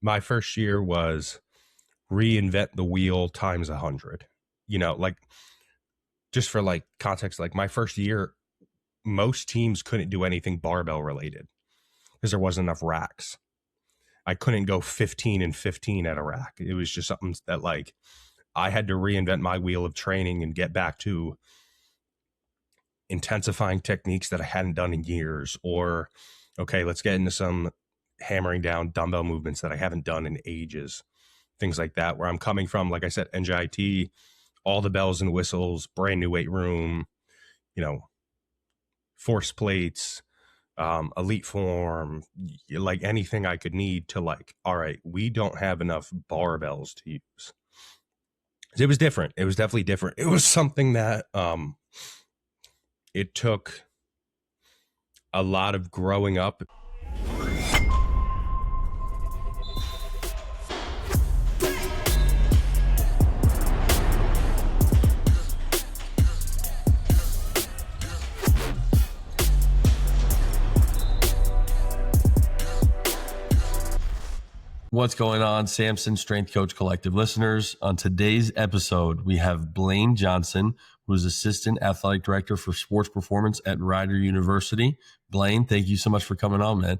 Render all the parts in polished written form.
My first year was reinvent the wheel times 100. Like just for like context, like my first year, most teams couldn't do anything barbell related because there wasn't enough racks. I couldn't go 15 and 15 at a rack. It was just something that like I had to reinvent my wheel of training and get back to intensifying techniques that I hadn't done in years, or okay, let's get into some hammering down dumbbell movements that I haven't done in ages. Things like that, where I'm coming from, like I said, NJIT, all the bells and whistles, brand new weight room, force plates, elite form, like anything I could need to like, all right, we don't have enough barbells to use. It was different. It was definitely different. It was something that it took a lot of growing up. What's going on, Samson Strength Coach Collective listeners? On today's episode, we have Blaine Johnson, who is Assistant Athletic Director for Sports Performance at Rider University. Blaine, thank you so much for coming on, man.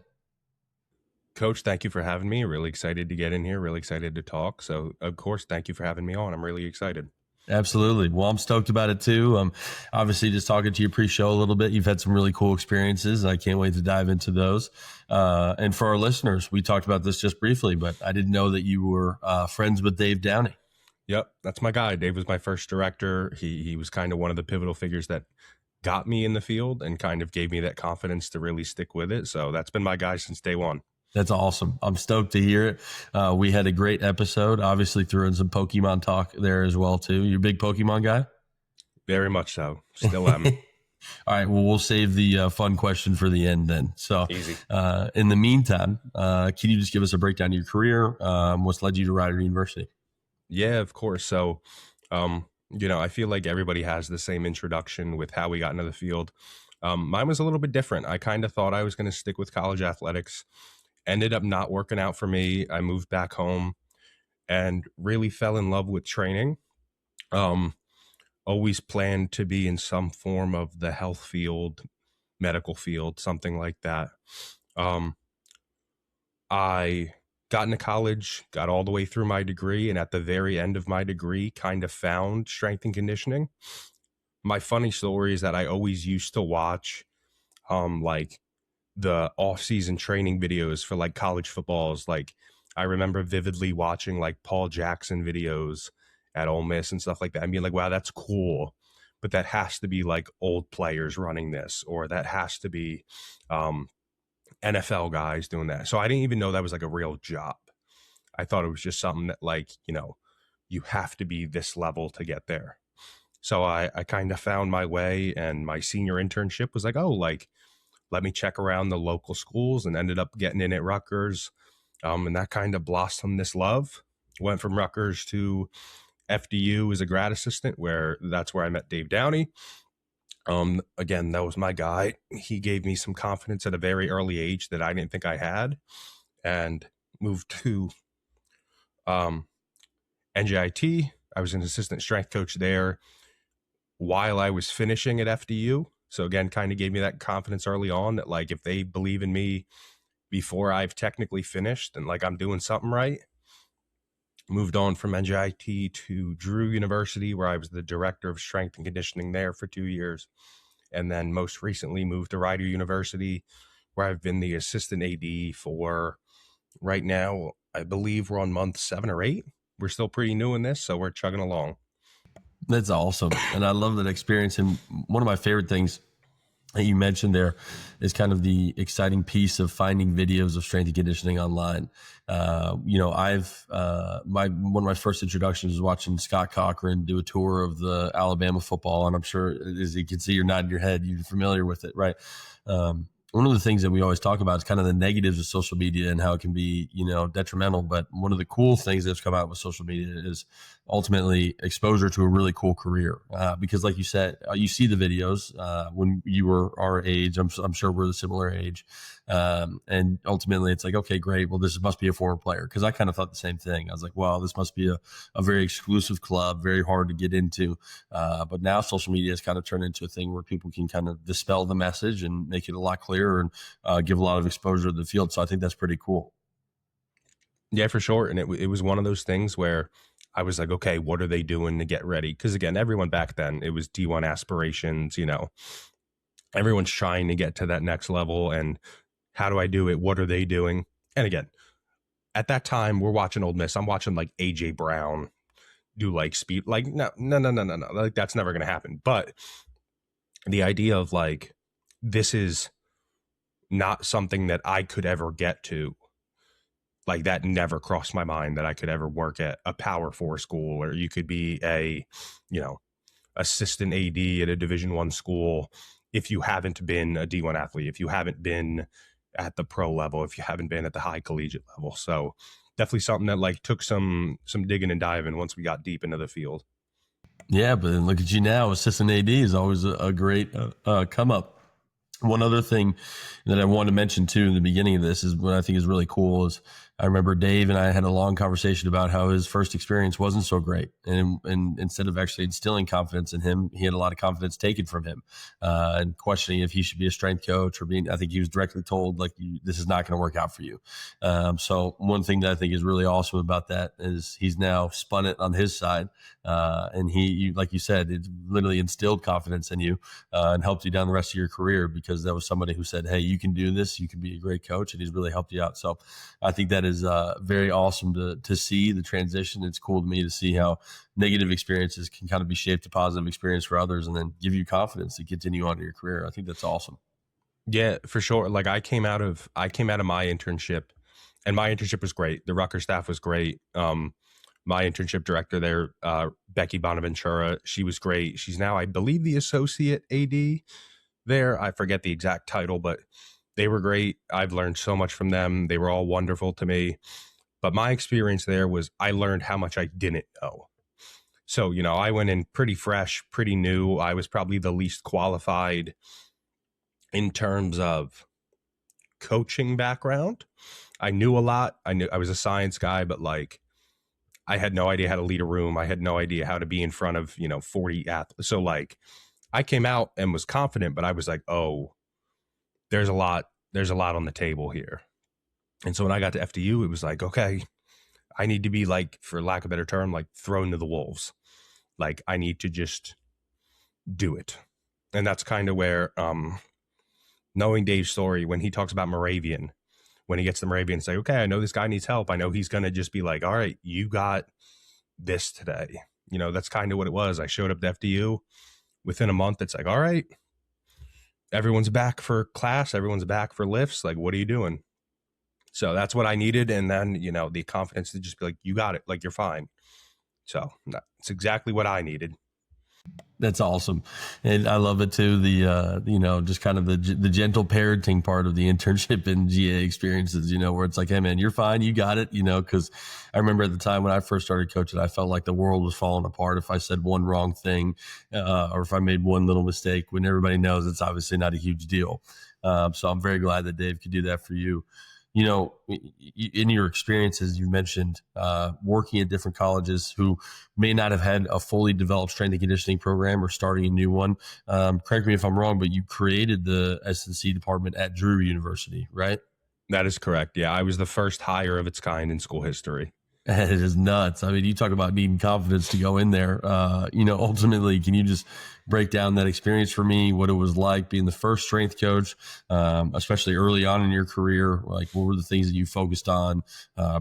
Coach, thank you for having me. Really excited to get in here. Really excited to talk. So, of course, thank you for having me on. I'm really excited. Absolutely. Well, I'm stoked about it too. Obviously, just talking to you pre-show a little bit, you've had some really cool experiences. I can't wait to dive into those. And for our listeners, we talked about this just briefly, but I didn't know that you were friends with Dave Downey. Yep, that's my guy. Dave was my first director. He was kind of one of the pivotal figures that got me in the field and kind of gave me that confidence to really stick with it. So that's been my guy since day one. That's awesome. I'm stoked to hear it. We had a great episode, obviously threw in some Pokemon talk there as well too. You're a big Pokemon guy? Very much so. Still am. All right. Well, we'll save the fun question for the end then. So easy. In the meantime, can you just give us a breakdown of your career? What's led you to Rider University? Yeah, of course. So, I feel like everybody has the same introduction with how we got into the field. Mine was a little bit different. I kind of thought I was going to stick with college athletics. Ended up not working out for me. I moved back home and really fell in love with training. Always planned to be in some form of the health field, medical field, something like that. I got into college, got all the way through my degree, and at the very end of my degree, kind of found strength and conditioning. My funny story is that I always used to watch like the off-season training videos for like college footballs. Like I remember vividly watching like Paul Jackson videos at Ole Miss and stuff like that. I mean, like, wow, that's cool, but that has to be like old players running this, or that has to be NFL guys doing that. So I didn't even know that was like a real job. I thought it was just something that like, you have to be this level to get there. So I kind of found my way, and my senior internship was like, oh, like, let me check around the local schools, and ended up getting in at Rutgers. And that kind of blossomed this love. Went from Rutgers to FDU as a grad assistant, that's where I met Dave Downey. Again, that was my guy. He gave me some confidence at a very early age that I didn't think I had, and moved to NJIT. I was an assistant strength coach there while I was finishing at FDU. So again, kind of gave me that confidence early on that like, if they believe in me before I've technically finished, then like I'm doing something right. Moved on from NJIT to Drew University, where I was the director of strength and conditioning there for 2 years. And then most recently moved to Rider University, where I've been the assistant AD for right now. I believe we're on month 7 or 8. We're still pretty new in this, so we're chugging along. That's awesome. And I love that experience. And one of my favorite things that you mentioned there is kind of the exciting piece of finding videos of strength and conditioning online. One of my first introductions was watching Scott Cochran do a tour of the Alabama football. And I'm sure, as you can see, you're nodding your head, you're familiar with it, right? One of the things that we always talk about is kind of the negatives of social media and how it can be, detrimental. But one of the cool things that's come out with social media is ultimately exposure to a really cool career. Because like you said, you see the videos when you were our age. I'm sure we're the similar age. And ultimately it's like, okay, great. Well, this must be a former player. Cause I kind of thought the same thing. I was like, wow, this must be a very exclusive club, very hard to get into. But now social media has kind of turned into a thing where people can kind of dispel the message and make it a lot clearer and give a lot of exposure to the field. So I think that's pretty cool. Yeah, for sure. And it was one of those things where I was like, okay, what are they doing to get ready? Because again, everyone back then, it was D1 aspirations, everyone's trying to get to that next level. And how do I do it? What are they doing? And again, at that time, we're watching Old Miss. I'm watching like AJ Brown do like speed. Like, no. Like, that's never going to happen. But the idea of like, this is not something that I could ever get to. Like, that never crossed my mind that I could ever work at a Power 4 school, or you could be a, assistant AD at a Division I school if you haven't been a D1 athlete, if you haven't been at the pro level, if you haven't been at the high collegiate level. So definitely something that like took some digging and diving once we got deep into the field. Yeah, but then look at you now. Assistant AD is always a great come up. One other thing that I want to mention too in the beginning of this is what I think is really cool is I remember Dave and I had a long conversation about how his first experience wasn't so great. And instead of actually instilling confidence in him, he had a lot of confidence taken from him and questioning if he should be a strength coach or being, I think he was directly told like, this is not going to work out for you. So one thing that I think is really awesome about that is he's now spun it on his side. And like you said, it literally instilled confidence in you and helped you down the rest of your career because that was somebody who said, hey, you can do this. You can be a great coach. And he's really helped you out. So I think that is very awesome to see the transition. It's cool to me to see how negative experiences can kind of be shaped to positive experience for others and then give you confidence to continue on to your career. I think that's awesome. Yeah, for sure. Like I came out of my internship, and my internship was great. The Rutgers staff was great. My internship director there, Becky Bonaventura, she was great. She's now, I believe, the associate AD there. I forget the exact title, but they were great. I've learned so much from them. They were all wonderful to me. But my experience there was I learned how much I didn't know. So, I went in pretty fresh, pretty new. I was probably the least qualified in terms of coaching background. I knew a lot. I was a science guy, but like I had no idea how to lead a room. I had no idea how to be in front of, 40 athletes. So like I came out and was confident, but I was like, oh, there's a lot on the table here. And so when I got to FDU, it was like, okay, I need to be like, for lack of a better term, like thrown to the wolves. Like I need to just do it. And that's kind of where, knowing Dave's story, when he talks about Moravian, when he gets the Moravian, say, okay, I know this guy needs help. I know he's going to just be like, all right, you got this today. That's kind of what it was. I showed up to FDU within a month. It's like, all right, everyone's back for class. Everyone's back for lifts. Like, what are you doing? So that's what I needed. And then, the confidence to just be like, you got it. Like, you're fine. So that's exactly what I needed. That's awesome. And I love it too. The, just kind of the gentle parenting part of the internship and GA experiences, where it's like, hey man, you're fine. You got it, cause I remember at the time when I first started coaching, I felt like the world was falling apart if I said one wrong thing, or if I made one little mistake when everybody knows it's obviously not a huge deal. So I'm very glad that Dave could do that for you. In your experiences, you mentioned working at different colleges who may not have had a fully developed strength and conditioning program or starting a new one. Correct me if I'm wrong, but you created the S&C department at Drew University, right? That is correct. Yeah, I was the first hire of its kind in school history. It is nuts. I mean, you talk about needing confidence to go in there. Ultimately, can you just break down that experience for me, what it was like being the first strength coach, especially early on in your career? Like, what were the things that you focused on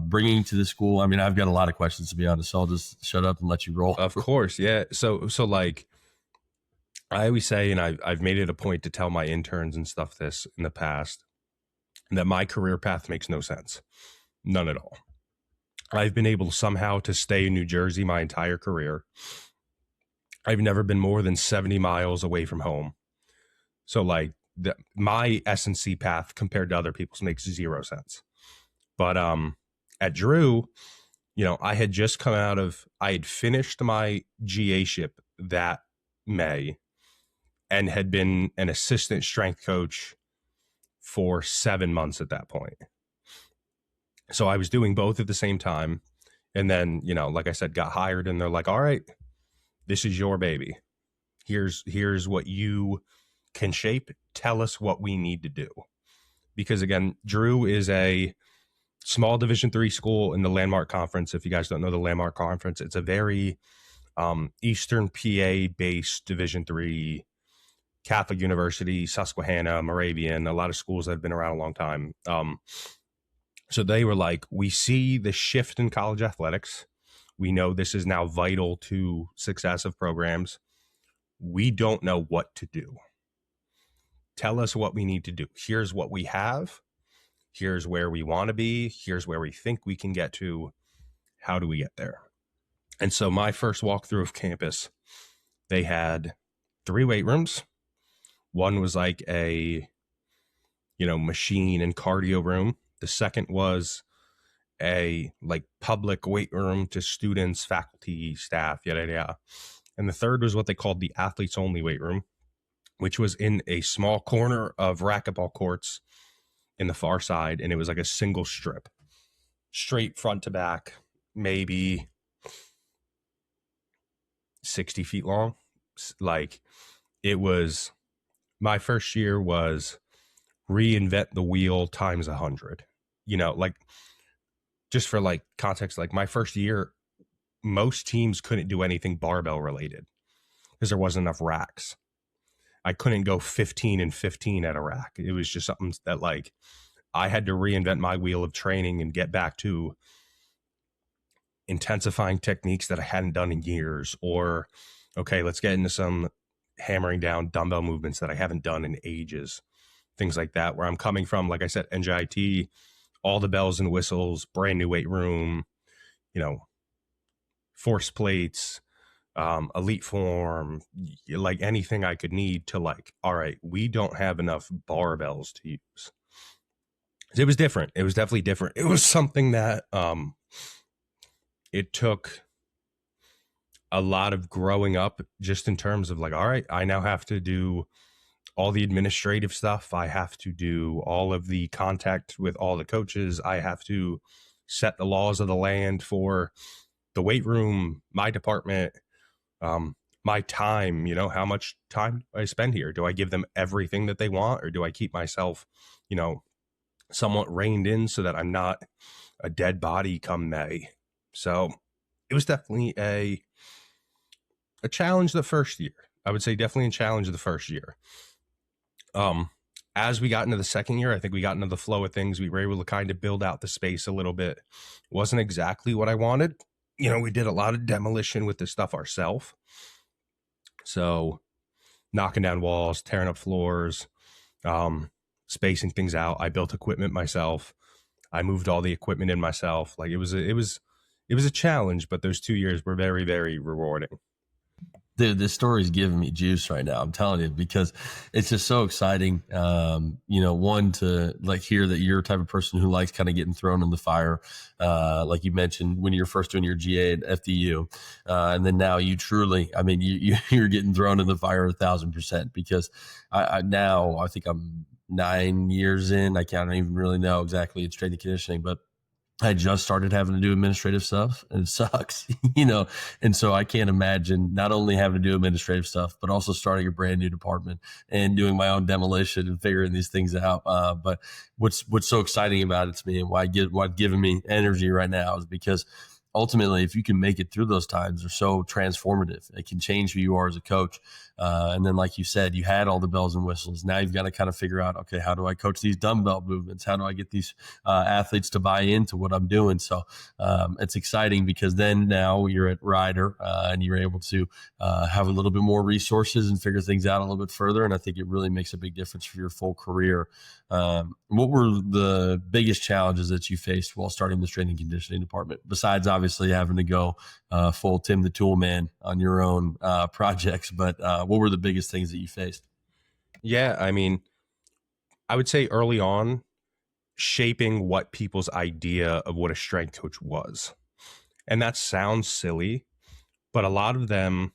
bringing to the school? I mean, I've got a lot of questions, to be honest, so I'll just shut up and let you roll. Of course, yeah. So like, I always say, and I've made it a point to tell my interns and stuff this in the past, that my career path makes no sense. None at all. I've been able somehow to stay in New Jersey my entire career. I've never been more than 70 miles away from home. So like my S&C path compared to other people's makes zero sense. But at Drew, I had just I had finished my GA ship that May and had been an assistant strength coach for 7 months at that point. So I was doing both at the same time. And then, like I said, got hired and they're like, all right, this is your baby. Here's what you can shape. Tell us what we need to do. Because again, Drew is a small Division III school in the Landmark Conference. If you guys don't know the Landmark Conference, it's a very Eastern PA based Division III Catholic University, Susquehanna, Moravian, a lot of schools that have been around a long time. So they were like, we see the shift in college athletics. We know this is now vital to success of programs. We don't know what to do. Tell us what we need to do. Here's what we have. Here's where we want to be. Here's where we think we can get to. How do we get there? And so my first walkthrough of campus, they had 3 weight rooms. One was like a, machine and cardio room. The second was a like public weight room to students, faculty, staff, yada, yada. And the third was what they called the athletes only weight room, which was in a small corner of racquetball courts in the far side. And it was like a single strip, straight front to back, maybe 60 feet long. Like it was, my first year was reinvent the wheel times 100, like just for like context, like my first year, most teams couldn't do anything barbell related because there wasn't enough racks. I couldn't go 15 and 15 at a rack. It was just something that like I had to reinvent my wheel of training and get back to intensifying techniques that I hadn't done in years, or, okay, let's get into some hammering down dumbbell movements that I haven't done in ages, things like that, where I'm coming from, like I said, NJIT, all the bells and whistles, brand new weight room, force plates, elite form, like anything I could need to like, all right, we don't have enough barbells to use. It was different. It was definitely different. It was something that it took a lot of growing up just in terms of like, all right, I now have to do all the administrative stuff. I have to do all of the contact with all the coaches. I have to set the laws of the land for the weight room, my department, my time, how much time do I spend here? Do I give them everything that they want, or do I keep myself, somewhat reined in so that I'm not a dead body come May? So it was definitely a challenge the first year. I would say definitely a challenge the first year. As we got into the second year, I think we got into the flow of things. We were able to kind of build out the space a little bit. Wasn't exactly what I wanted. We did a lot of demolition with this stuff ourselves. So knocking down walls, tearing up floors, spacing things out. I built equipment myself. I moved all the equipment in myself. Like it was a challenge, but those 2 years were very, very rewarding. Dude, this story's giving me juice right now. I'm telling you, because it's just so exciting. One, to like hear that you're a type of person who likes kind of getting thrown in the fire. Like you mentioned when you're first doing your GA at FDU. And then now you truly, you're getting thrown in the fire 1,000%, because I think I'm 9 years in. I can't even really know exactly in strength and conditioning, but I just started having to do administrative stuff, and it sucks, and so I can't imagine not only having to do administrative stuff, but also starting a brand new department and doing my own demolition and figuring these things out. But what's so exciting about it to me, and what's giving me energy right now, is because ultimately, if you can make it through those times, they're so transformative. It can change who you are as a coach. And then, like you said, you had all the bells and whistles. Now you've got to kind of figure out, okay, how do I coach these dumbbell movements? How do I get these athletes to buy into what I'm doing? So it's exciting, because then now you're at Ryder and you're able to have a little bit more resources and figure things out a little bit further. And I think it really makes a big difference for your full career. What were the biggest challenges that you faced while starting the strength and conditioning department, besides obviously having to go full Tim the Tool Man on your own projects? But what were the biggest things that you faced? Yeah, I would say early on, shaping what people's idea of what a strength coach was. And that sounds silly, but a lot of them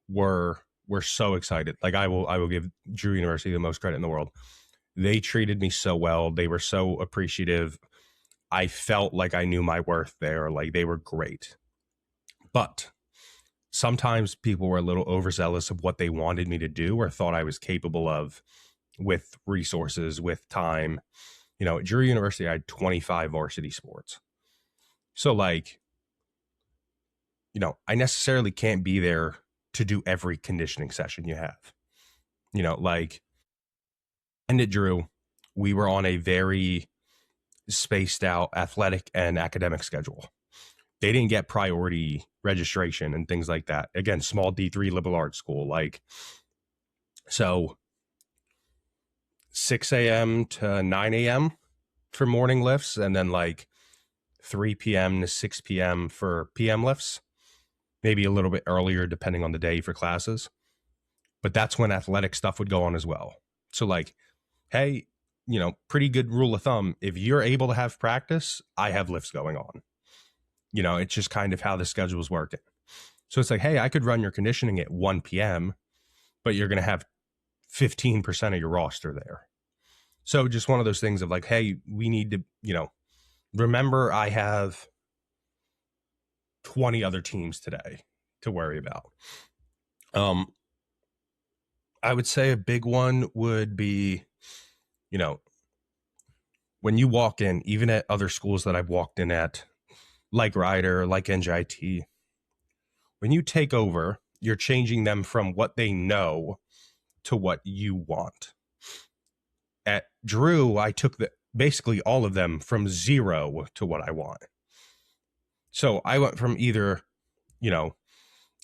were so excited. Like I will give Drew University the most credit in the world. They treated me so well. They were so appreciative. I felt like I knew my worth there. Like they were great. But sometimes people were a little overzealous of what they wanted me to do or thought I was capable of with resources, with time. At Drew University, I had 25 varsity sports. So, like, I necessarily can't be there to do every conditioning session you have. Like, and at Drew, we were on a very spaced out athletic and academic schedule. They didn't get priority registration and things like that. Again, small D3 liberal arts school. Like, so 6 a.m. to 9 a.m. for morning lifts, and then like 3 p.m. to 6 p.m. for PM lifts, maybe a little bit earlier depending on the day for classes. But that's when athletic stuff would go on as well. So like, hey, pretty good rule of thumb. If you're able to have practice, I have lifts going on. It's just kind of how the schedule is working. So it's like, hey, I could run your conditioning at 1 p.m., but you're going to have 15% of your roster there. So just one of those things of like, hey, we need to, remember I have 20 other teams today to worry about. I would say a big one would be, when you walk in, even at other schools that I've walked in at, like Ryder, like NJIT, when you take over, you're changing them from what they know to what you want. At Drew, I took basically all of them from 0 to what I want. So I went from either,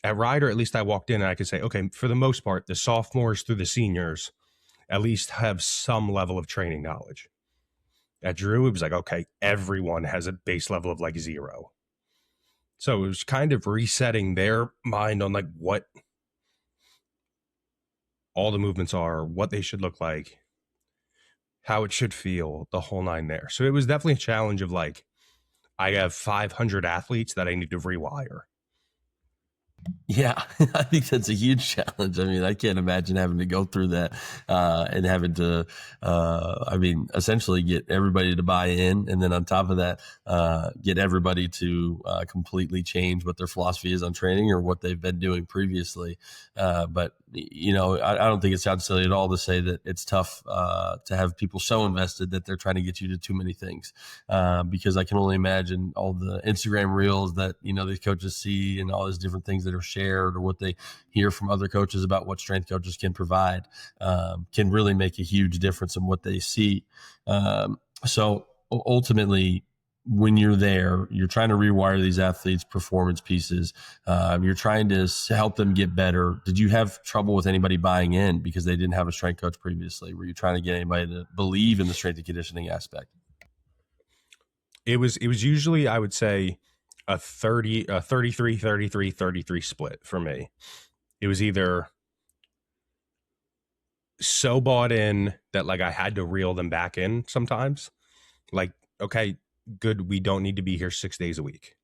at Ryder, at least I walked in and I could say, okay, for the most part, the sophomores through the seniors at least have some level of training knowledge. At Drew, it was like, okay, everyone has a base level of like 0. So it was kind of resetting their mind on like what all the movements are, what they should look like, how it should feel, the whole nine there. So it was definitely a challenge of like, I have 500 athletes that I need to rewire. Yeah, I think that's a huge challenge. I mean, I can't imagine having to go through that and having to, essentially get everybody to buy in. And then on top of that, get everybody to completely change what their philosophy is on training or what they've been doing previously. But, I don't think it sounds silly at all to say that it's tough to have people so invested that they're trying to get you to too many things. Because I can only imagine all the Instagram reels that, these coaches see and all these different things that are shared or what they hear from other coaches about what strength coaches can provide can really make a huge difference in what they see. So ultimately, when you're there, you're trying to rewire these athletes' performance pieces. You're trying to help them get better. Did you have trouble with anybody buying in because they didn't have a strength coach previously? Were you trying to get anybody to believe in the strength and conditioning aspect? It was usually, I would say, a 33, 33, 33 split for me. It was either so bought in that like I had to reel them back in sometimes. Like, okay, good, we don't need to be here 6 days a week.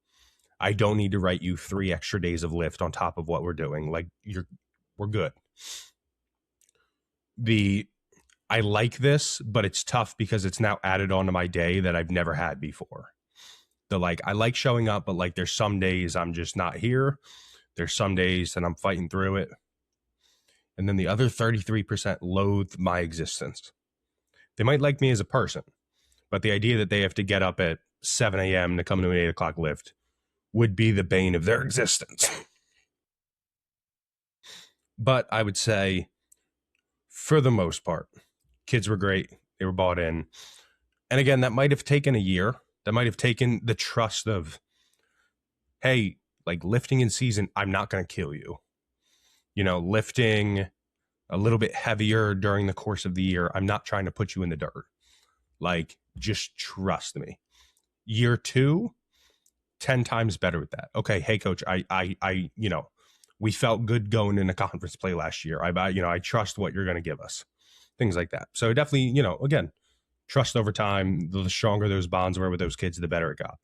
I don't need to write you 3 extra days of lift on top of what we're doing. Like we're good. I like this, but it's tough because it's now added onto my day that I've never had before. I like showing up, but like there's some days I'm just not here. There's some days that I'm fighting through it. And then the other 33% loathe my existence. They might like me as a person, but the idea that they have to get up at 7 a.m. to come to an 8 o'clock lift would be the bane of their existence. But I would say, for the most part, kids were great. They were bought in. And again, that might have taken a year. That might have taken the trust of, hey, like lifting in season, I'm not going to kill you. Lifting a little bit heavier during the course of the year, I'm not trying to put you in the dirt. Like, just trust me. Year 2, 10 times better with that. Okay, hey coach, I we felt good going in a conference play last year. I trust what you're going to give us. Things like that. So definitely, again, trust over time. The stronger those bonds were with those kids, the better it got.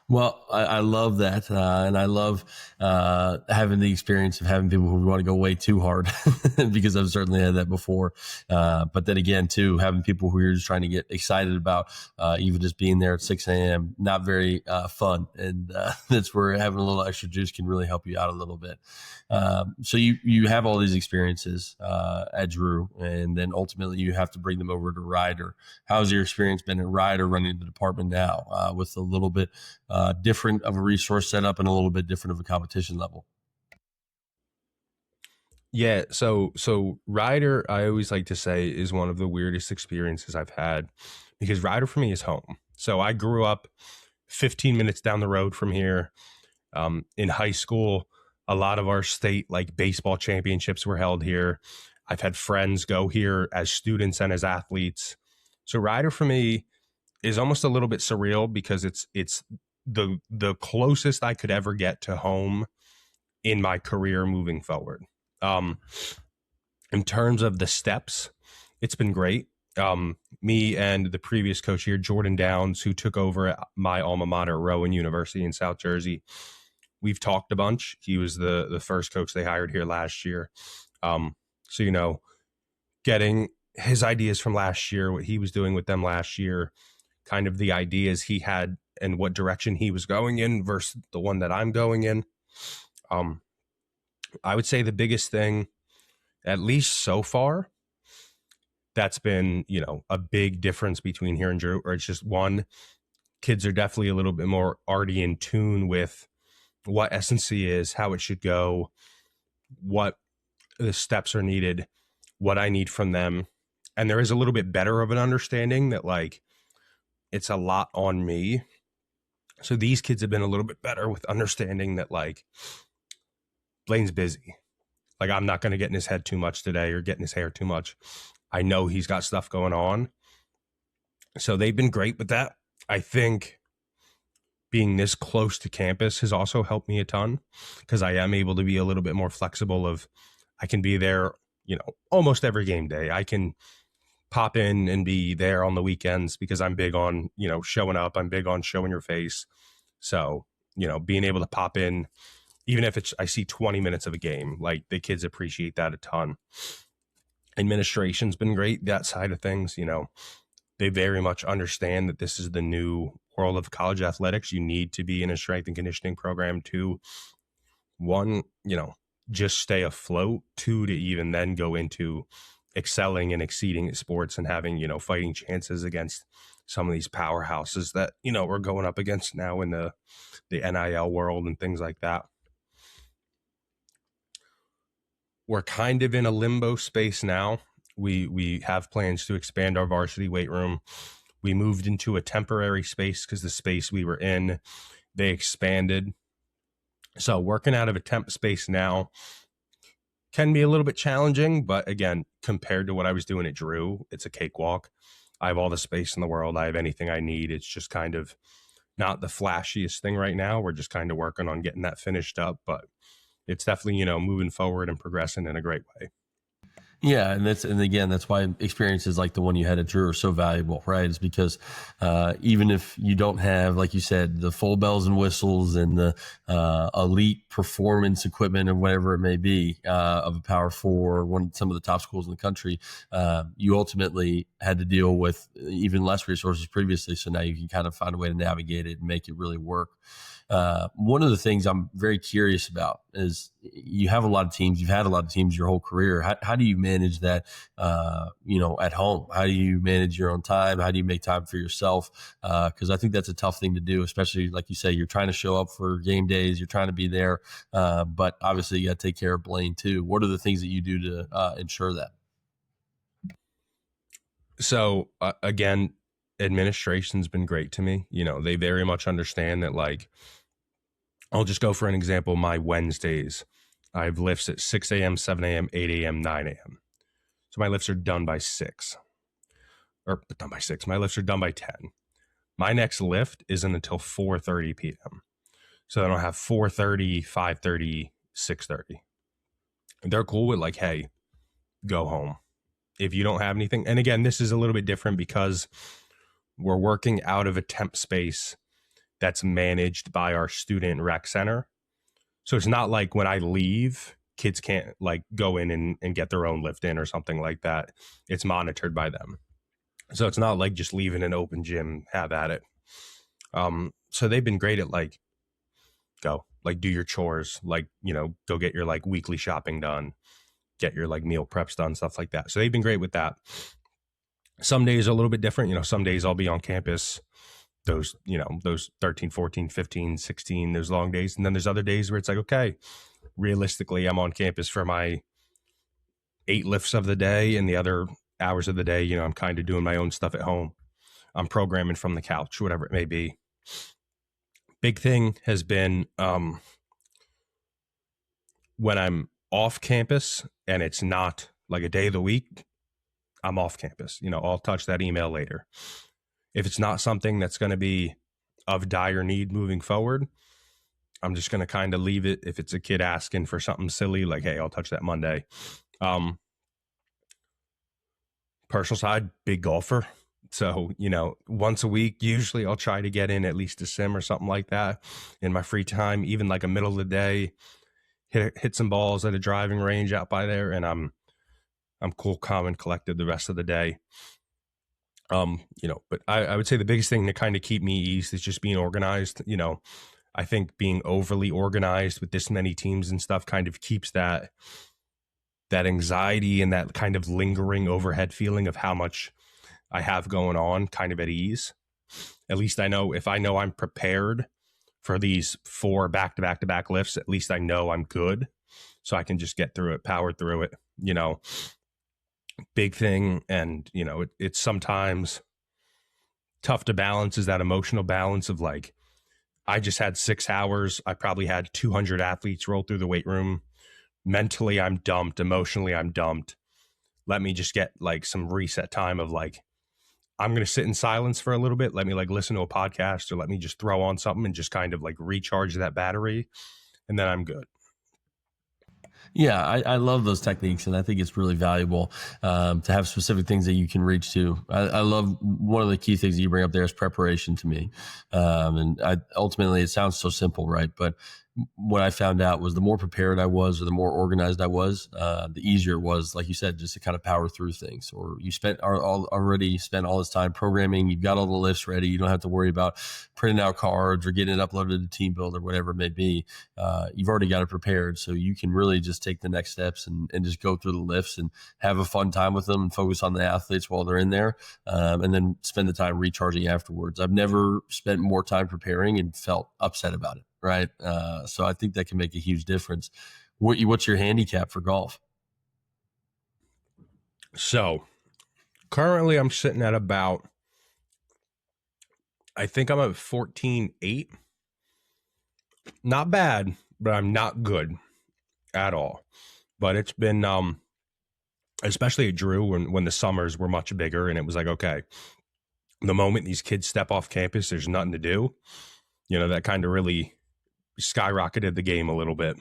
Well, I love that. And I love having the experience of having people who want to go way too hard because I've certainly had that before. But then again, too, having people who you're just trying to get excited about, even just being there at 6 a.m., not very fun. And that's where having a little extra juice can really help you out a little bit. So you have all these experiences at Drew, and then ultimately you have to bring them over to Ryder. How's your experience been at Ryder running the department now with a little bit different of a resource setup and a little bit different of a competition level? Yeah, so Ryder, I always like to say, is one of the weirdest experiences I've had because Ryder for me is home. So I grew up 15 minutes down the road from here. In high school, a lot of our state like baseball championships were held here. I've had friends go here as students and as athletes. So Ryder for me is almost a little bit surreal because it's the closest I could ever get to home in my career moving forward. Um, in terms of the steps, it's been great. Me and the previous coach here, Jordan Downs, who took over at my alma mater, Rowan University in South Jersey, we've talked a bunch. He was the first coach they hired here last year. So, getting his ideas from last year, what he was doing with them last year, kind of the ideas he had and what direction he was going in versus the one that I'm going in. I would say the biggest thing, at least so far, that's been, a big difference between here and Drew, or it's just one, kids are definitely a little bit more already in tune with what S&C is, how it should go, what the steps are needed, what I need from them. And there is a little bit better of an understanding that like it's a lot on me. So these kids have been a little bit better with understanding that like Blaine's busy. Like I'm not going to get in his head too much today or get in his hair too much. I know he's got stuff going on. So they've been great with that. I think being this close to campus has also helped me a ton because I am able to be a little bit more flexible of I can be there, almost every game day. I can pop in and be there on the weekends because I'm big on, showing up. I'm big on showing your face. So, being able to pop in, even if I see 20 minutes of a game, like the kids appreciate that a ton. Administration's been great, that side of things, they very much understand that this is the new world of college athletics. You need to be in a strength and conditioning program to, one, just stay afloat, two, to even then go into excelling and exceeding at sports and having, fighting chances against some of these powerhouses that, we're going up against now in the NIL world and things like that. We're kind of in a limbo space now. We have plans to expand our varsity weight room. We moved into a temporary space because the space we were in, they expanded. So working out of a temp space now can be a little bit challenging, but again, compared to what I was doing at Drew, it's a cakewalk. I have all the space in the world. I have anything I need. It's just kind of not the flashiest thing right now. We're just kind of working on getting that finished up, but it's definitely, moving forward and progressing in a great way. Yeah, and again, that's why experiences like the one you had at Drew are so valuable, right? Is because even if you don't have, like you said, the full bells and whistles and the elite performance equipment or whatever it may be of a Power Four, some of the top schools in the country, you ultimately had to deal with even less resources previously. So now you can kind of find a way to navigate it and make it really work. One of the things I'm very curious about is you have a lot of teams, you've had a lot of teams your whole career. How do you manage that, at home? How do you manage your own time? How do you make time for yourself? Because I think that's a tough thing to do, especially like you say, you're trying to show up for game days, you're trying to be there. But obviously you got to take care of Blaine too. What are the things that you do to ensure that? So again, administration's been great to me. They very much understand that like, I'll just go for an example. My Wednesdays, I have lifts at 6 a.m., 7 a.m., 8 a.m., 9 a.m. So my lifts are done by 6. Or done by 6. My lifts are done by 10. My next lift isn't until 4:30 p.m. So then I'll have 4:30, 5:30, 6:30. They're cool with like, hey, go home. If you don't have anything. And again, this is a little bit different because we're working out of a temp space that's managed by our student rec center. So it's not like when I leave, kids can't like go in and get their own lift in or something like that. It's monitored by them. So it's not like just leaving an open gym, have at it. So they've been great at like, go, like do your chores, like, go get your like weekly shopping done, get your like meal preps done, stuff like that. So they've been great with that. Some days are a little bit different. Some days I'll be on campus, those 13, 14, 15, 16, those long days. And then there's other days where it's like, okay, realistically, I'm on campus for my 8 lifts of the day, and the other hours of the day, I'm kind of doing my own stuff at home. I'm programming from the couch, whatever it may be. Big thing has been when I'm off campus and it's not like a day of the week, I'm off campus. I'll touch that email later. If it's not something that's going to be of dire need moving forward, I'm just going to kind of leave it. If it's a kid asking for something silly, like, hey, I'll touch that Monday. Personal side, big golfer. So, once a week, usually I'll try to get in at least a sim or something like that in my free time, even like a middle of the day, hit some balls at a driving range out by there. And I'm cool, calm, and collected the rest of the day. But I would say the biggest thing to kind of keep me eased is just being organized. I think being overly organized with this many teams and stuff kind of keeps that anxiety and that kind of lingering overhead feeling of how much I have going on kind of at ease. At least I know if I know I'm prepared for these 4 back-to-back-to-back lifts, at least I know I'm good. So I can just get through it, power through it, big thing. And, it's sometimes tough to balance is that emotional balance of like, I just had 6 hours. I probably had 200 athletes roll through the weight room. Mentally, I'm dumped. Emotionally, I'm dumped. Let me just get like some reset time of like, I'm going to sit in silence for a little bit. Let me like listen to a podcast, or let me just throw on something and just kind of like recharge that battery. And then I'm good. Yeah, I love those techniques, and I think it's really valuable to have specific things that you can reach to. I love one of the key things that you bring up there is preparation to me. Ultimately, it sounds so simple, right? But what I found out was the more prepared I was, or the more organized I was, the easier it was, like you said, just to kind of power through things. Or you already spent all this time programming, you've got all the lifts ready, you don't have to worry about printing out cards or getting it uploaded to TeamBuilder, whatever it may be. You've already got it prepared, so you can really just take the next steps and just go through the lifts and have a fun time with them and focus on the athletes while they're in there, and then spend the time recharging afterwards. I've never spent more time preparing and felt upset about it. Right. So I think that can make a huge difference. What's your handicap for golf? So currently I'm sitting at about, I think I'm at 14.8. Not bad, but I'm not good at all. But it's been, especially at Drew when the summers were much bigger and it was like, okay, the moment these kids step off campus, there's nothing to do. That kind of really skyrocketed the game a little bit,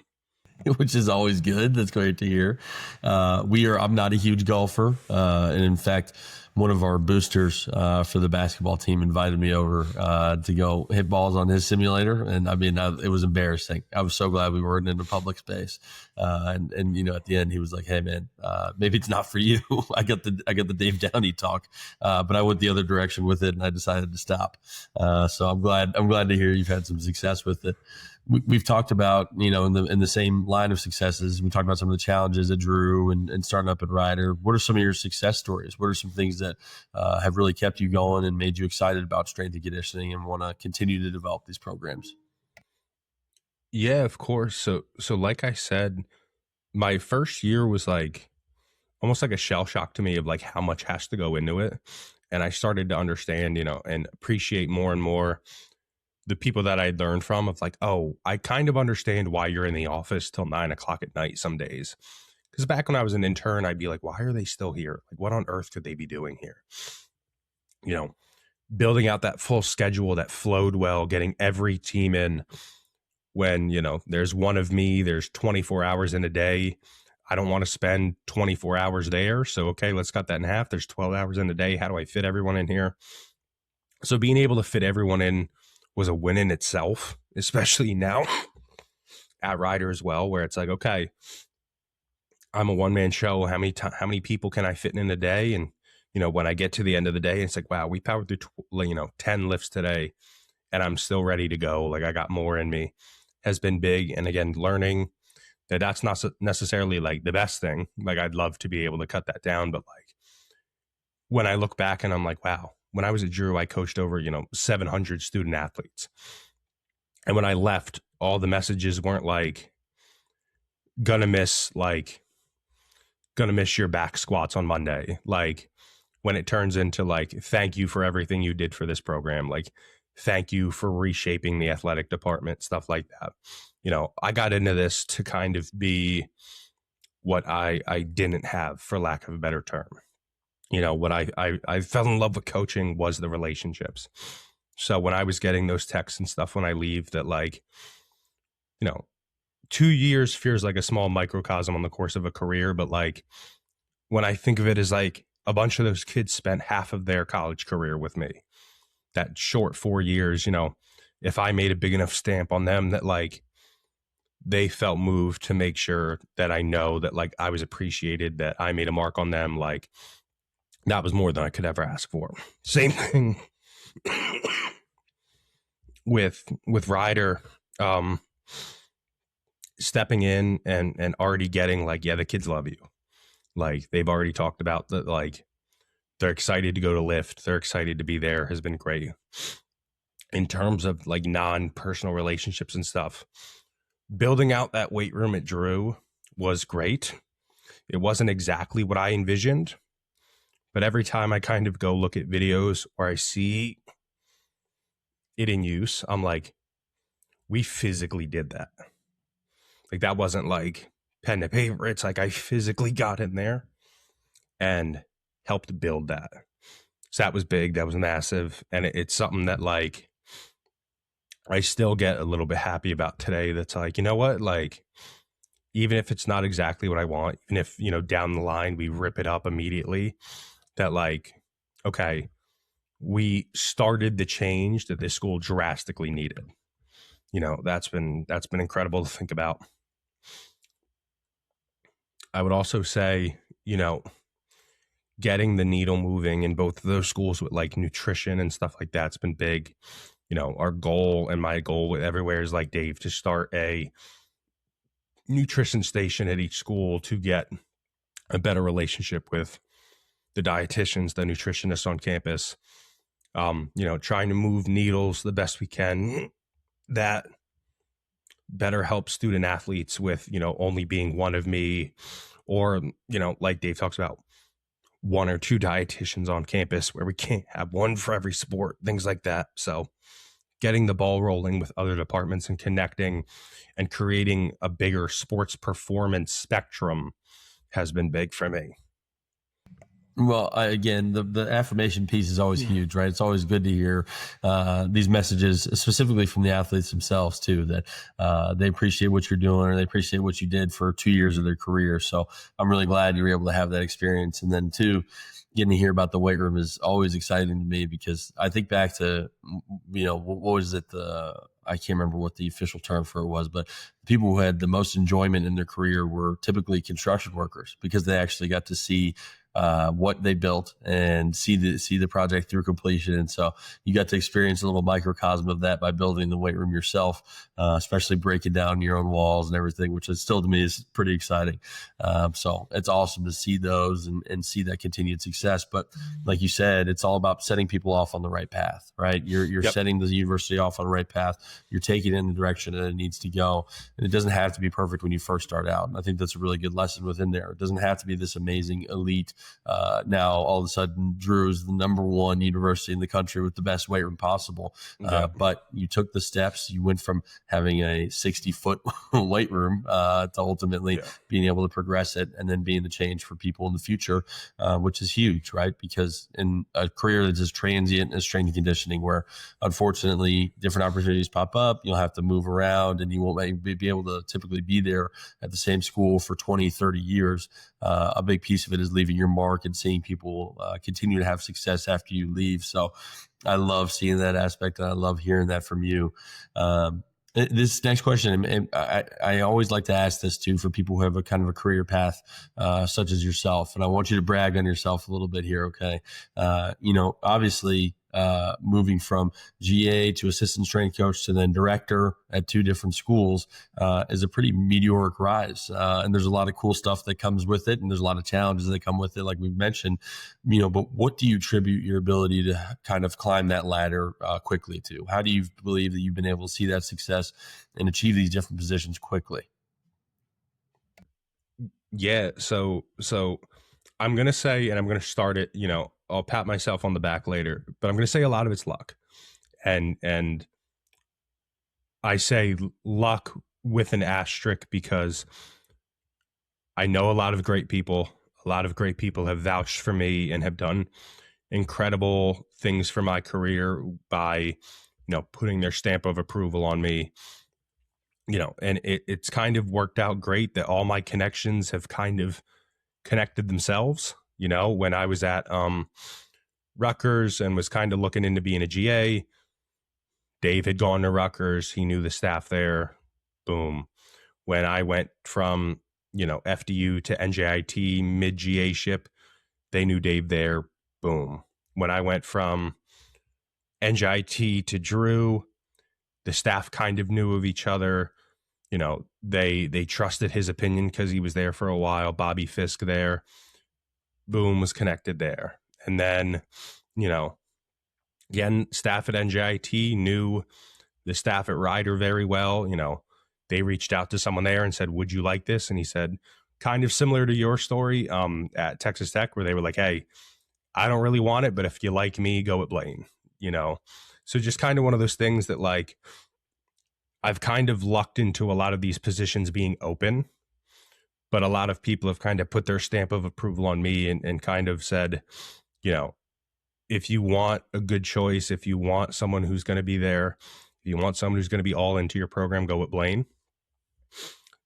which is always good. That's great to hear. I'm not a huge golfer. And in fact, one of our boosters for the basketball team invited me over to go hit balls on his simulator. And I mean, it was embarrassing. I was so glad we weren't in a public space. And at the end, he was like, hey man, maybe it's not for you. I got the Dave Downey talk, but I went the other direction with it and I decided to stop. So I'm glad to hear you've had some success with it. We've talked about, in the same line of successes, we talked about some of the challenges at Drew and starting up at Ryder. What are some of your success stories? What are some things that have really kept you going and made you excited about strength and conditioning and want to continue to develop these programs? Yeah, of course. So like I said, my first year was like almost like a shell shock to me of like how much has to go into it. And I started to understand, and appreciate more and more the people that I learned from of like, oh, I kind of understand why you're in the office till 9:00 at night some days. Because back when I was an intern, I'd be like, why are they still here? Like, what on earth could they be doing here? Building out that full schedule that flowed well, getting every team in when, there's one of me, there's 24 hours in a day. I don't want to spend 24 hours there. So, okay, let's cut that in half. There's 12 hours in a day. How do I fit everyone in here? So being able to fit everyone in was a win in itself, especially now at Ryder as well, where it's like, okay, I'm a one-man show. How many people can I fit in a day? And, when I get to the end of the day, it's like, wow, we powered through, 10 lifts today and I'm still ready to go. Like, I got more in me, has been big. And again, learning that that's not necessarily like the best thing. Like, I'd love to be able to cut that down. But like, when I look back and I'm like, wow, when I was at Drew, I coached over, 700 student athletes. And when I left, all the messages weren't like, gonna miss your back squats on Monday. Like, when it turns into like, thank you for everything you did for this program. Like, thank you for reshaping the athletic department, stuff like that. I got into this to kind of be what I didn't have, for lack of a better term. What I fell in love with coaching was the relationships. So when I was getting those texts and stuff when I leave that like, 2 years feels like a small microcosm on the course of a career. But like, when I think of it as like a bunch of those kids spent half of their college career with me, that short 4 years, if I made a big enough stamp on them that like they felt moved to make sure that I know that like I was appreciated, that I made a mark on them, like that was more than I could ever ask for. Same thing with Ryder, stepping in and already getting like, yeah, the kids love you. Like, they've already talked about that, like they're excited to go to lift, they're excited to be there, has been great. In terms of like non-personal relationships and stuff, building out that weight room at Drew was great. It wasn't exactly what I envisioned, but every time I kind of go look at videos or I see it in use, I'm like, we physically did that. Like, that wasn't like pen to paper. It's like I physically got in there and helped build that. So that was big. That was massive. And it's something that like I still get a little bit happy about today. That's like, you know what? Like, even if it's not exactly what I want, even if, down the line we rip it up immediately, that like, okay, we started the change that this school drastically needed. That's been incredible to think about. I would also say, getting the needle moving in both of those schools with like nutrition and stuff like that's been big. Our goal and my goal with everywhere is like Dave to start a nutrition station at each school to get a better relationship with the dietitians, the nutritionists on campus. Trying to move needles the best we can that better help student athletes with, only being one of me, or, like Dave talks about, one or two dietitians on campus where we can't have one for every sport, things like that. So getting the ball rolling with other departments and connecting and creating a bigger sports performance spectrum has been big for me. Well, again, the affirmation piece is always huge, right? It's always good to hear these messages, specifically from the athletes themselves too, that they appreciate what you're doing, or they appreciate what you did for 2 years of their career. So I'm really glad you were able to have that experience. And then too, getting to hear about the weight room is always exciting to me, because I think back to, what was it? I can't remember what the official term for it was, but people who had the most enjoyment in their career were typically construction workers, because they actually got to see what they built and see the project through completion. And so you got to experience a little microcosm of that by building the weight room yourself, especially breaking down your own walls and everything, which is still, to me, is pretty exciting. So it's awesome to see those and see that continued success. But like you said, it's all about setting people off on the right path, right? You're setting the university off on the right path. You're taking it in the direction that it needs to go. And it doesn't have to be perfect when you first start out. And I think that's a really good lesson within there. It doesn't have to be this amazing elite. Now all of a sudden Drew is the #1 university in the country with the best weight room possible. But you took the steps. You went from having a 60-foot weight room to ultimately being able to progress it, and then being the change for people in the future, which is huge, right? Because in a career that's as transient as strength and conditioning, where unfortunately different opportunities pop pop up, you'll have to move around, and you won't maybe be able to typically be there at the same school for 20, 30 years. A big piece of it is leaving your mark and seeing people continue to have success after you leave. So I love seeing that aspect, and I love hearing that from you. This next question, and I always like to ask this too for people who have a kind of a career path such as yourself, and I want you to brag on yourself a little bit here, okay? Obviously, moving from GA to assistant strength coach to then director at 2 different schools is a pretty meteoric rise, and there's a lot of cool stuff that comes with it, and there's a lot of challenges that come with it, like we've mentioned. But what do you attribute your ability to kind of climb that ladder quickly to? How do you believe that you've been able to see that success and achieve these different positions quickly? Yeah. So I'm going to say, and I'm going to start it, I'll pat myself on the back later, but I'm going to say a lot of it's luck. And I say luck with an asterisk because I know a lot of great people. A lot of great people have vouched for me and have done incredible things for my career by, putting their stamp of approval on me. And it's kind of worked out great that all my connections have kind of connected themselves. When I was at Rutgers and was kind of looking into being a GA, Dave had gone to Rutgers. He knew the staff there. Boom. When I went from, FDU to NJIT mid GA ship, they knew Dave there. Boom. When I went from NJIT to Drew, the staff kind of knew of each other. They trusted his opinion because he was there for a while. Bobby Fisk there. Boom, was connected there. And then, again, staff at NJIT knew the staff at Ryder very well. They reached out to someone there and said, would you like this? And he said, kind of similar to your story at Texas Tech, where they were like, hey, I don't really want it, but if you like me, go at Blaine, So just kind of one of those things that, like, I've kind of lucked into a lot of these positions being open, but a lot of people have kind of put their stamp of approval on me and kind of said, if you want a good choice, if you want someone who's going to be there, if you want someone who's going to be all into your program, go with Blaine.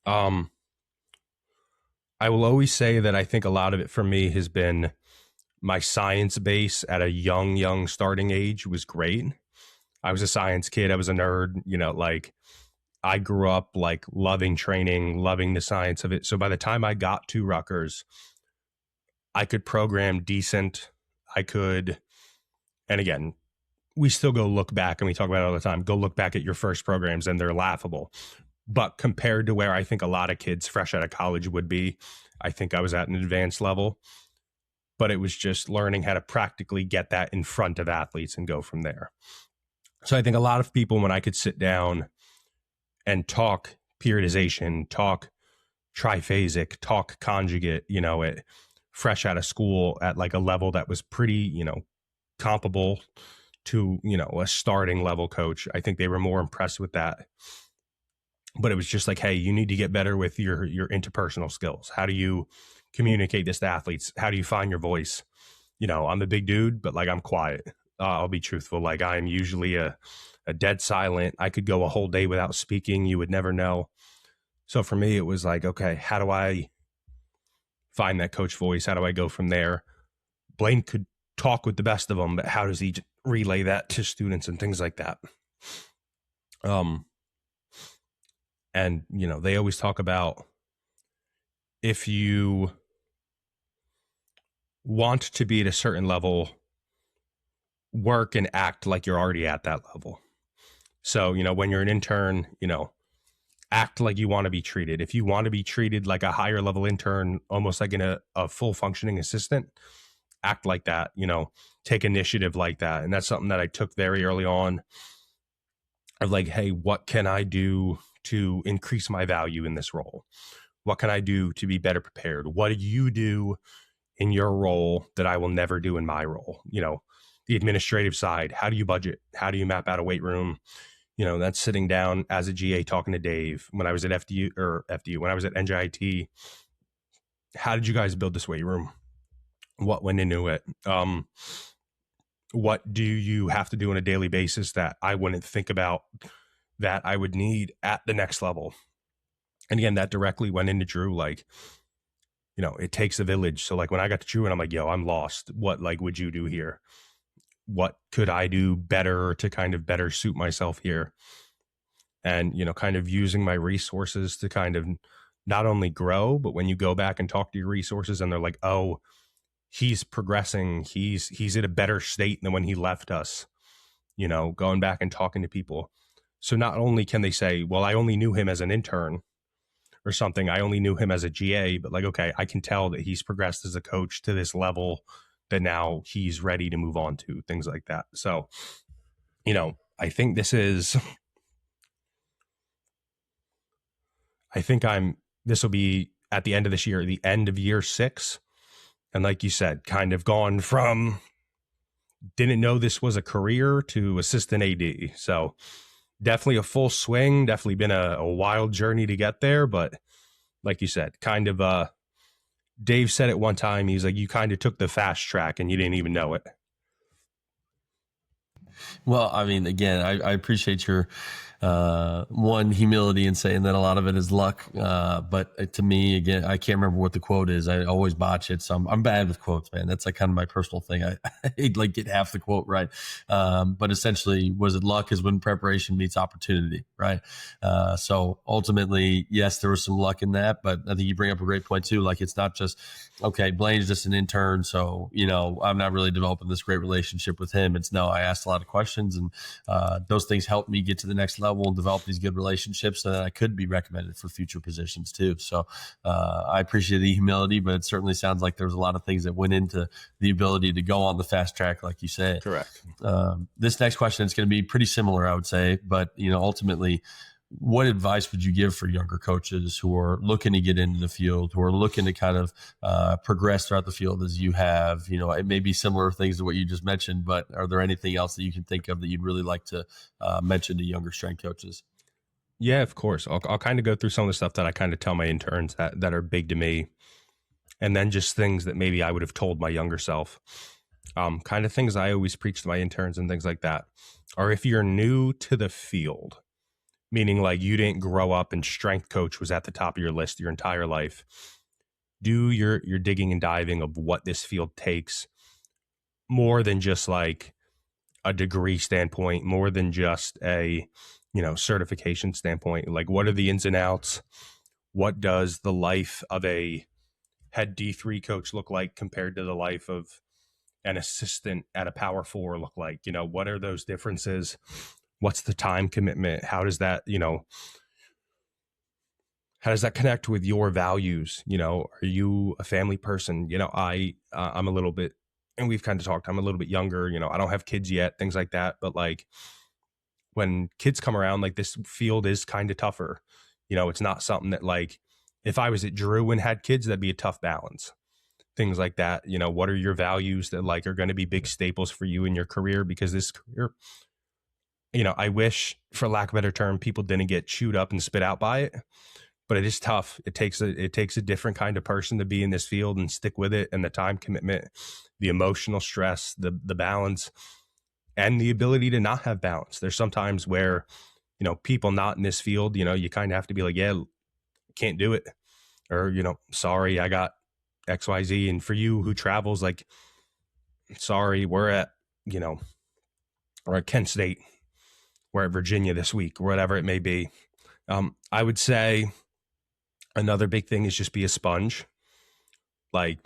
I will always say that I think a lot of it for me has been my science base at a young starting age was great. I was a science kid. I was a nerd, I grew up like loving training, loving the science of it. So by the time I got to Rutgers, I could program decent. And again, we still go look back and we talk about it all the time. Go look back at your first programs and they're laughable. But compared to where I think a lot of kids fresh out of college would be, I think I was at an advanced level. But it was just learning how to practically get that in front of athletes and go from there. So I think a lot of people, when I could sit down and talk periodization, talk triphasic, talk conjugate, fresh out of school at like a level that was pretty, comparable to, a starting level coach. I think they were more impressed with that. But it was just like, hey, you need to get better with your interpersonal skills. How do you communicate this to athletes? How do you find your voice? I'm a big dude, but like I'm quiet. I'll be truthful. Like I'm usually a dead silent. I could go a whole day without speaking. You would never know. So for me, it was like, okay, how do I find that coach voice? How do I go from there? Blaine could talk with the best of them, but how does he relay that to students and things like that? And, they always talk about if you want to be at a certain level, work and act like you're already at that level. So, when you're an intern, act like you want to be treated. If you want to be treated like a higher level intern, almost like a full functioning assistant, act like that, take initiative like that. And that's something that I took very early on of like, hey, what can I do to increase my value in this role? What can I do to be better prepared? What do you do in your role that I will never do in my role? The administrative side, how do you budget? How do you map out a weight room? That's sitting down as a GA talking to Dave. When I was at when I was at NJIT, how did you guys build this weight room? What went into it? What do you have to do on a daily basis that I wouldn't think about that I would need at the next level. And again, that directly went into Drew. Like, it takes a village. So like when I got to Drew and I'm like, yo, I'm lost. What like would you do here? What could I do better to kind of better suit myself here? And, kind of using my resources to kind of not only grow, but when you go back and talk to your resources and they're like, oh, he's progressing, he's in a better state than when he left us, going back and talking to people. So not only can they say, well, I only knew him as an intern or something, I only knew him as a GA, but like, okay, I can tell that he's progressed as a coach to this level that now he's ready to move on to, things like that. So, I think this will be at the end of this year, the end of year 6. And like you said, kind of gone from didn't know this was a career to assistant AD. So definitely a full swing, definitely been a wild journey to get there. But like you said, kind of, Dave said it one time, he's like, you kind of took the fast track and you didn't even know it. Well, I mean, again, I appreciate your humility in saying that a lot of it is luck. But to me, again, I can't remember what the quote is. I always botch it. So I'm bad with quotes, man. That's like kind of my personal thing. I like get half the quote right. But essentially, was it luck is when preparation meets opportunity, right? So ultimately, yes, there was some luck in that, but I think you bring up a great point too. Like it's not just, okay, Blaine's just an intern. So, I'm not really developing this great relationship with him. It's no, I asked a lot of questions and those things helped me get to the next level and develop these good relationships so that I could be recommended for future positions too. So I appreciate the humility, but it certainly sounds like there's a lot of things that went into the ability to go on the fast track, like you say. Correct. This next question is going to be pretty similar, I would say, but ultimately, what advice would you give for younger coaches who are looking to get into the field, who are looking to kind of progress throughout the field as you have? It may be similar things to what you just mentioned, but are there anything else that you can think of that you'd really like to mention to younger strength coaches? Yeah, of course. I'll kind of go through some of the stuff that I kind of tell my interns that are big to me, and then just things that maybe I would have told my younger self. Kind of things I always preach to my interns and things like that are if you're new to the field, meaning like you didn't grow up and strength coach was at the top of your list your entire life, do your digging and diving of what this field takes, more than just like a degree standpoint, more than just a certification standpoint. Like, what are the ins and outs? What does the life of a head D3 coach look like compared to the life of an assistant at a Power 4 look like? What are those differences? What's the time commitment? How does that connect with your values? Are you a family person? I'm a little bit, and we've kind of talked, I'm a little bit younger, I don't have kids yet, things like that. But like when kids come around, like this field is kind of tougher. It's not something that like, if I was at Drew and had kids, that'd be a tough balance. Things like that. What are your values that like are going to be big staples for you in your career? Because this career, I wish, for lack of a better term, people didn't get chewed up and spit out by it, but it is tough. It takes a different kind of person to be in this field and stick with it, and the time commitment, the emotional stress, the balance, and the ability to not have balance. There's sometimes where, people not in this field, you kind of have to be like, yeah, can't do it. Or, sorry, I got XYZ. And for you who travels, like, sorry, we're at Kent State, we're at Virginia this week, or whatever it may be. I would say another big thing is just be a sponge. Like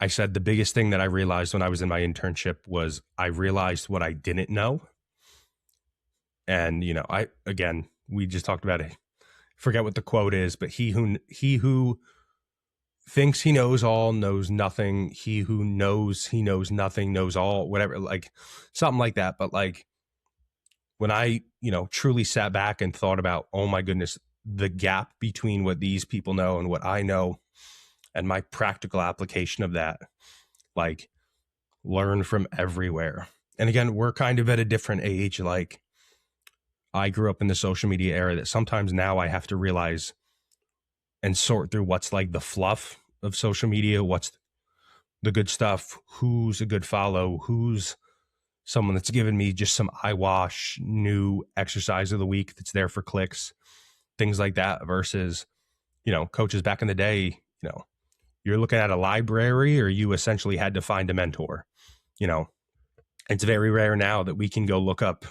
I said, the biggest thing that I realized when I was in my internship was I realized what I didn't know. And, we just talked about it. Forget what the quote is, but he who thinks he knows all knows nothing. He who knows he knows nothing knows all, whatever, like something like that. But like when I, truly sat back and thought about, oh my goodness, the gap between what these people know and what I know and my practical application of that, like learn from everywhere. And again, we're kind of at a different age. Like I grew up in the social media era that sometimes now I have to realize and sort through what's like the fluff of social media, what's the good stuff, who's a good follow, who's someone that's given me just some eyewash, new exercise of the week that's there for clicks, things like that, versus, coaches back in the day, you're looking at a library or you essentially had to find a mentor. You know, it's very rare now that we can go look up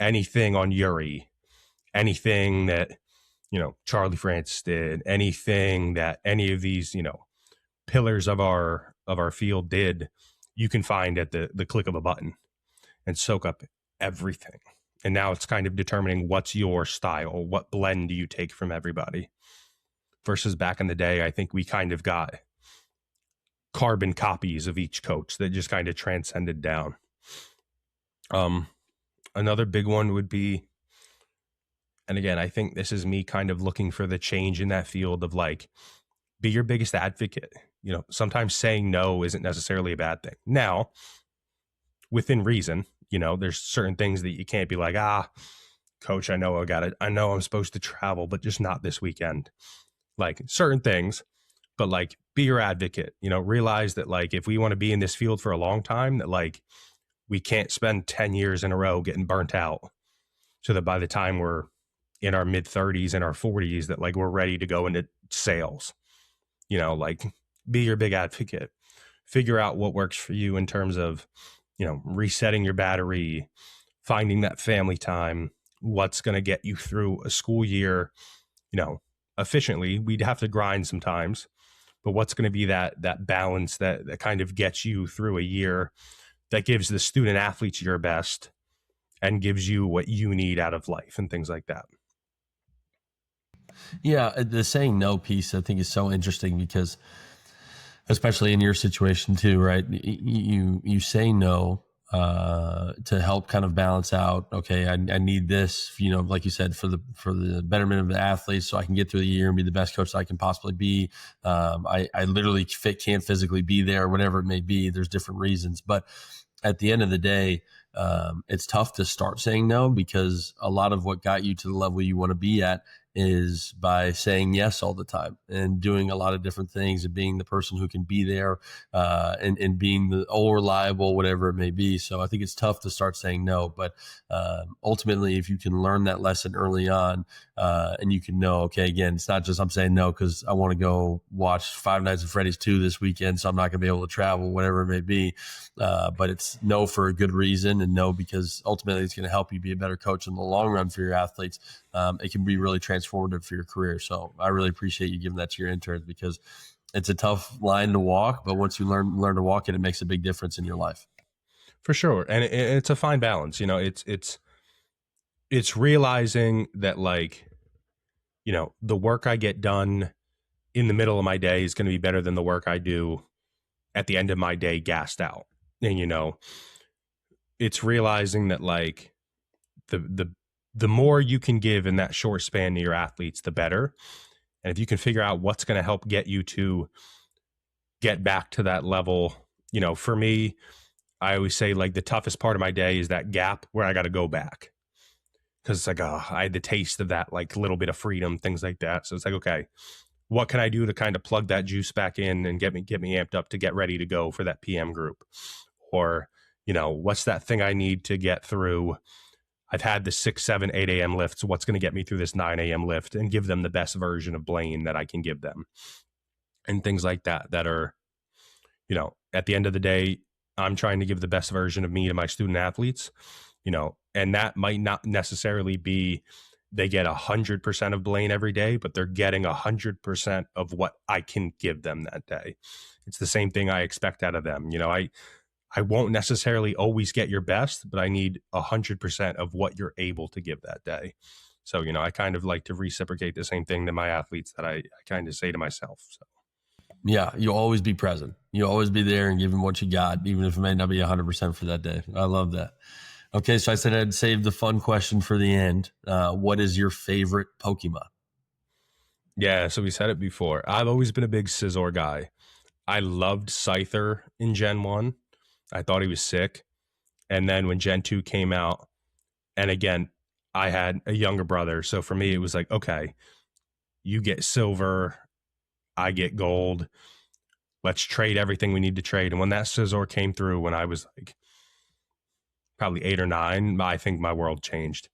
anything on Yuri, anything that, Charlie Francis did, anything that any of these, pillars of our field did, you can find at the click of a button and soak up everything. And now it's kind of determining what's your style, what blend do you take from everybody. Versus back in the day, I think we kind of got carbon copies of each coach that just kind of transcended down. Another big one would be, and again, I think this is me kind of looking for the change in that field of like, be your biggest advocate. Sometimes saying no isn't necessarily a bad thing. Now, within reason, there's certain things that you can't be like, coach, I know I'm supposed to travel, but just not this weekend. Like certain things, but like be your advocate, realize that like, if we want to be in this field for a long time, that like, we can't spend 10 years in a row getting burnt out so that by the time we're in our mid 30s and our 40s, that like, we're ready to go into sales, like be your big advocate, figure out what works for you in terms of, resetting your battery, finding that family time, what's going to get you through a school year, efficiently. We'd have to grind sometimes, but what's going to be that balance that kind of gets you through a year that gives the student athletes your best and gives you what you need out of life and things like that. Yeah, the saying no piece I think is so interesting because, especially in your situation too, right? You say no to help kind of balance out. Okay, I need this, like you said, for the betterment of the athletes, so I can get through the year and be the best coach I can possibly be. I literally can't physically be there, whatever it may be. There's different reasons, but at the end of the day, it's tough to start saying no because a lot of what got you to the level you want to be at is by saying yes all the time and doing a lot of different things and being the person who can be there and being the all reliable, whatever it may be. So I think it's tough to start saying no, but ultimately, if you can learn that lesson early on and you can know, okay, again, it's not just I'm saying no because I want to go watch Five Nights at Freddy's 2 this weekend, so I'm not going to be able to travel, whatever it may be. But it's no for a good reason and no because ultimately it's going to help you be a better coach in the long run for your athletes. It can be really transformative for your career. So I really appreciate you giving that to your interns because it's a tough line to walk, but once you learn to walk it makes a big difference in your life. For sure. And it's a fine balance. It's realizing that like, the work I get done in the middle of my day is going to be better than the work I do at the end of my day gassed out. And, it's realizing that like the more you can give in that short span to your athletes, the better. And if you can figure out what's going to help get you to get back to that level, for me, I always say like the toughest part of my day is that gap where I got to go back. Cause it's like, I had the taste of that, like little bit of freedom, things like that. So it's like, okay, what can I do to kind of plug that juice back in and get me amped up to get ready to go for that PM group? Or, what's that thing I need to get through? I've had the 6, 7, 8 a.m. lifts. What's going to get me through this 9 a.m. lift and give them the best version of Blaine that I can give them? And things like that are, at the end of the day, I'm trying to give the best version of me to my student athletes, and that might not necessarily be they get 100% of Blaine every day, but they're getting 100% of what I can give them that day. It's the same thing I expect out of them. I won't necessarily always get your best, but I need 100% of what you're able to give that day. So, I kind of like to reciprocate the same thing to my athletes that I kind of say to myself. So. Yeah, you'll always be present. You'll always be there and give them what you got, even if it may not be 100% for that day. I love that. Okay, so I said I'd save the fun question for the end. What is your favorite Pokemon? Yeah, so we said it before. I've always been a big Scizor guy. I loved Scyther in Gen 1. I thought he was sick. And then when Gen 2 came out, and again, I had a younger brother. So for me, it was like, okay, you get silver, I get gold. Let's trade everything we need to trade. And when that Scizor came through, when I was like probably 8 or 9, I think my world changed.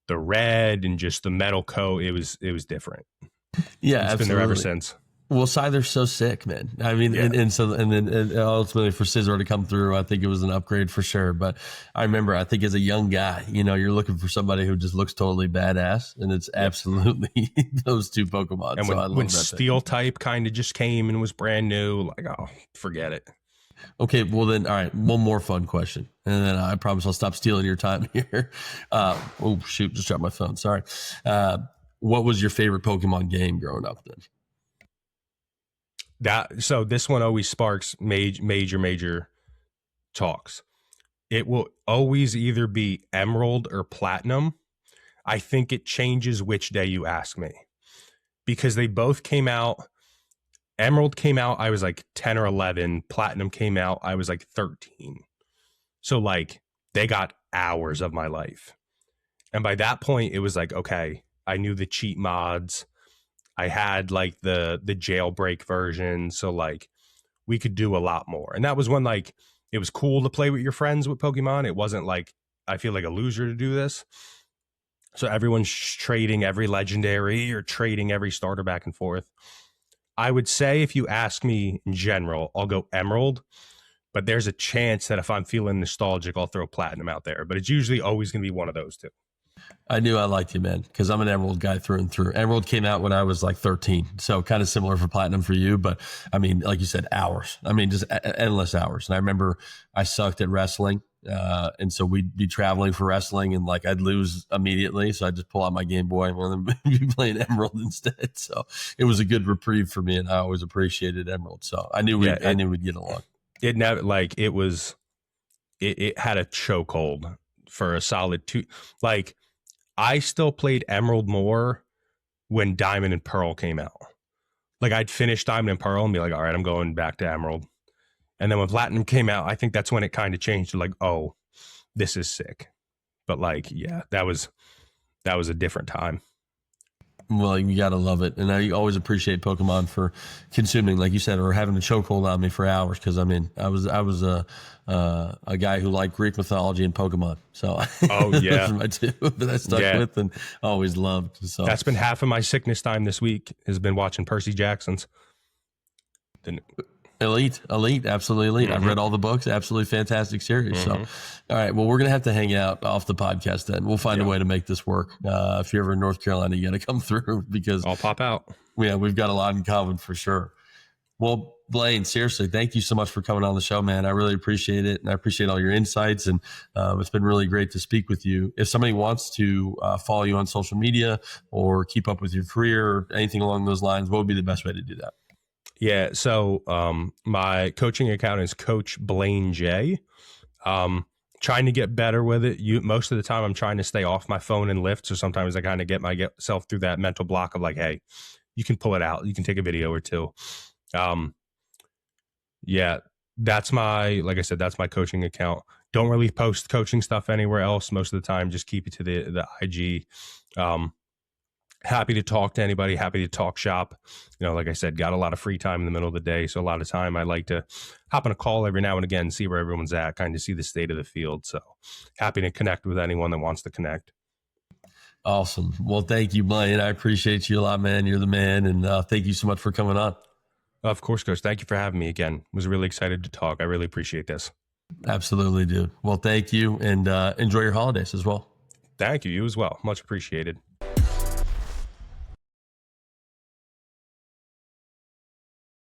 The red and just the metal coat, it was different. Yeah, It's been there ever absolutely. since. Well, Cyther's so sick, man. I mean, Yeah. and then ultimately for Scissor to come through, I think it was an upgrade for sure. But I remember, I think as a young guy, you're looking for somebody who just looks totally badass, and it's absolutely those two Pokemon. And So I when love that Steel type kind of just came and was brand new, like, oh, forget it. Okay, well then, all right, one more fun question, and then I promise I'll stop stealing your time here. Oh shoot, just dropped my phone. Sorry. What was your favorite Pokemon game growing up then? So this one always sparks major talks. It will always either be Emerald or Platinum. I think it changes which day you ask me, because they both came out. Emerald came out, I was like 10 or 11. Platinum came out, I was like 13. So like they got hours of my life. And by that point, it was like, okay, I knew the cheat mods. I had like the jailbreak version. So like we could do a lot more. And that was when like it was cool to play with your friends with Pokemon. It wasn't like I feel like a loser to do this. So everyone's trading every legendary or trading every starter back and forth. I would say if you ask me in general, I'll go Emerald, but there's a chance that if I'm feeling nostalgic, I'll throw Platinum out there. But it's usually always going to be one of those two. I knew I liked you, man, because I'm an Emerald guy through and through. Emerald came out when I was like 13, so kind of similar for Platinum for you. But I mean, like you said, hours. I mean, just endless hours. And I remember I sucked at wrestling. And so we'd be traveling for wrestling and like I'd lose immediately. So I'd just pull out my Game Boy and then be playing Emerald instead. So it was a good reprieve for me. And I always appreciated Emerald. So I knew I knew we'd get along. It never like it was, it had a chokehold for a solid 2. Like I still played Emerald more when Diamond and Pearl came out. Like I'd finish Diamond and Pearl and be like, all right, I'm going back to Emerald. And then when Platinum came out, I think that's when it kind of changed to like, oh, this is sick. But like, yeah, that was a different time. Well, you got to love it. And I always appreciate Pokemon for consuming, like you said, or having a chokehold on me for hours. Cause I mean, I was a guy who liked Greek mythology and Pokemon. So oh yeah, those are my two that I stuck with and always loved. So that's been half of my sickness time this week has been watching Percy Jackson's. Elite, absolutely elite. I've read all the books, absolutely fantastic series. So, all right, well, we're gonna have to hang out off the podcast then. We'll find a way to make this work. If you're ever in North Carolina, you got to come through because I'll pop out. Yeah, we've got a lot in common for sure. Well, Blaine, seriously, thank you so much for coming on the show, man. I really appreciate it, and I appreciate all your insights. And it's been really great to speak with you. If somebody wants to follow you on social media or keep up with your career or anything along those lines, what would be the best way to do that? Yeah. So my coaching account is Coach Blaine J. Trying to get better with it. Most of the time I'm trying to stay off my phone and lift. So sometimes I kind of get myself through that mental block of like, hey, you can pull it out. You can take a video or two. Yeah, that's like I said, that's my coaching account. Don't really post coaching stuff anywhere else. Most of the time, just keep it to the IG. Happy to talk to anybody, happy to talk shop. Like I said, got a lot of free time in the middle of the day. So a lot of time I like to hop on a call every now and again, see where everyone's at, kind of see the state of the field. So happy to connect with anyone that wants to connect. Awesome. Well, thank you, Blaine. I appreciate you a lot, man. You're the man. And thank you so much for coming on. Of course, Coach. Thank you for having me again. Was really excited to talk. I really appreciate this. Absolutely, dude. Well, thank you. And enjoy your holidays as well. Thank you. You as well. Much appreciated.